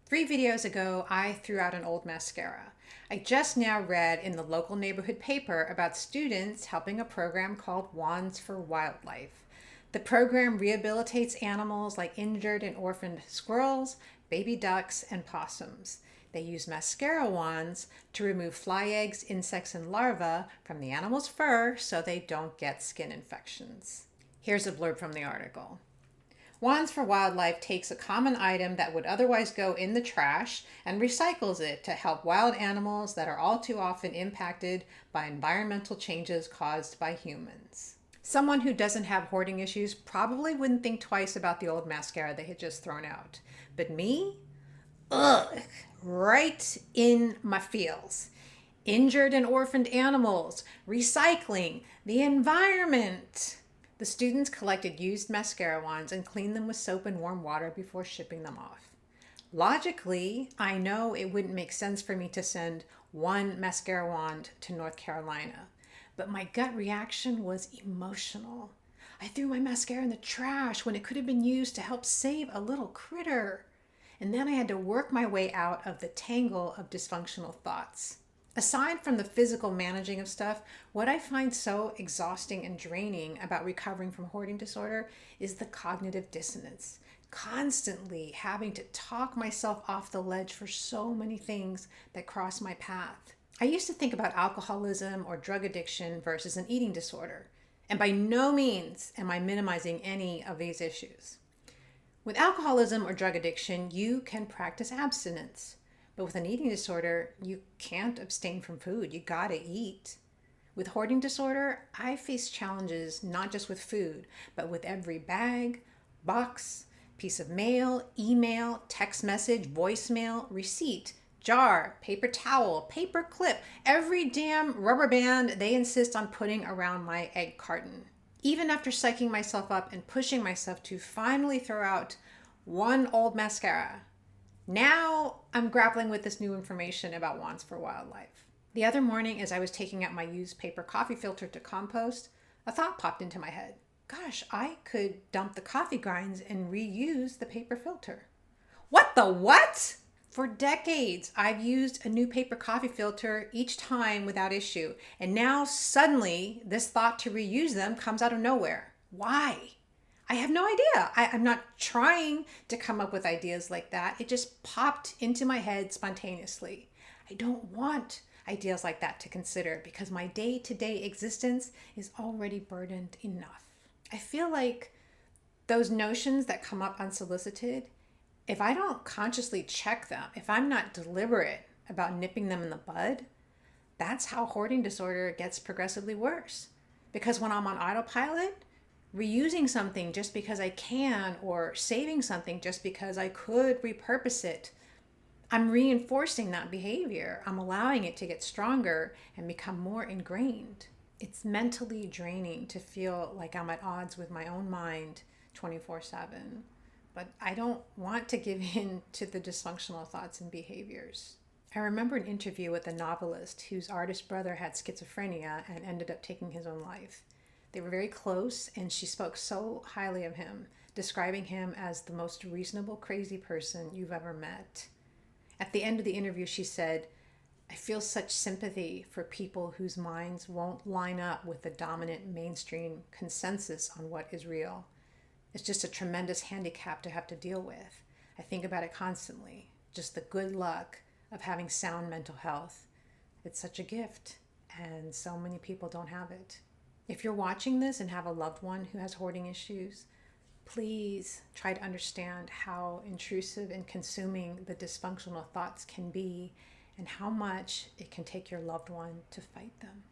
3 videos ago, I threw out an old mascara. I just now read in the local neighborhood paper about students helping a program called Wands for Wildlife. The program rehabilitates animals like injured and orphaned squirrels, baby ducks, and possums. They use mascara wands to remove fly eggs, insects, and larvae from the animal's fur so they don't get skin infections. Here's a blurb from the article. Wands for Wildlife takes a common item that would otherwise go in the trash and recycles it to help wild animals that are all too often impacted by environmental changes caused by humans. Someone who doesn't have hoarding issues probably wouldn't think twice about the old mascara they had just thrown out. But me? Ugh, right in my feels. Injured and orphaned animals, recycling, the environment. The students collected used mascara wands and cleaned them with soap and warm water before shipping them off. Logically, I know it wouldn't make sense for me to send one mascara wand to North Carolina, but my gut reaction was emotional. I threw my mascara in the trash when it could have been used to help save a little critter. And then I had to work my way out of the tangle of dysfunctional thoughts. Aside from the physical managing of stuff, what I find so exhausting and draining about recovering from hoarding disorder is the cognitive dissonance. Constantly having to talk myself off the ledge for so many things that cross my path. I used to think about alcoholism or drug addiction versus an eating disorder, and by no means am I minimizing any of these issues. With alcoholism or drug addiction, you can practice abstinence. But with an eating disorder, you can't abstain from food. You gotta eat. With hoarding disorder, I face challenges not just with food, but with every bag, box, piece of mail, email, text message, voicemail, receipt, jar, paper towel, paper clip, every damn rubber band they insist on putting around my egg carton. Even after psyching myself up and pushing myself to finally throw out one old mascara, now I'm grappling with this new information about Wands for Wildlife. The other morning, as I was taking out my used paper coffee filter to compost, a thought popped into my head. Gosh, I could dump the coffee grinds and reuse the paper filter. What the what? For decades, I've used a new paper coffee filter each time without issue, and now suddenly this thought to reuse them comes out of nowhere. Why? I have no idea. I'm not trying to come up with ideas like that. It just popped into my head spontaneously. I don't want ideas like that to consider because my day-to-day existence is already burdened enough. I feel like those notions that come up unsolicited, if I don't consciously check them, if I'm not deliberate about nipping them in the bud, that's how hoarding disorder gets progressively worse. Because when I'm on autopilot, reusing something just because I can, or saving something just because I could repurpose it, I'm reinforcing that behavior. I'm allowing it to get stronger and become more ingrained. It's mentally draining to feel like I'm at odds with my own mind 24/7. But I don't want to give in to the dysfunctional thoughts and behaviors. I remember an interview with a novelist whose artist brother had schizophrenia and ended up taking his own life. They were very close, and she spoke so highly of him, describing him as the most reasonable, crazy person you've ever met. At the end of the interview, she said, "I feel such sympathy for people whose minds won't line up with the dominant mainstream consensus on what is real. It's just a tremendous handicap to have to deal with. I think about it constantly, just the good luck of having sound mental health. It's such a gift, and so many people don't have it." If you're watching this and have a loved one who has hoarding issues, please try to understand how intrusive and consuming the dysfunctional thoughts can be and how much it can take your loved one to fight them.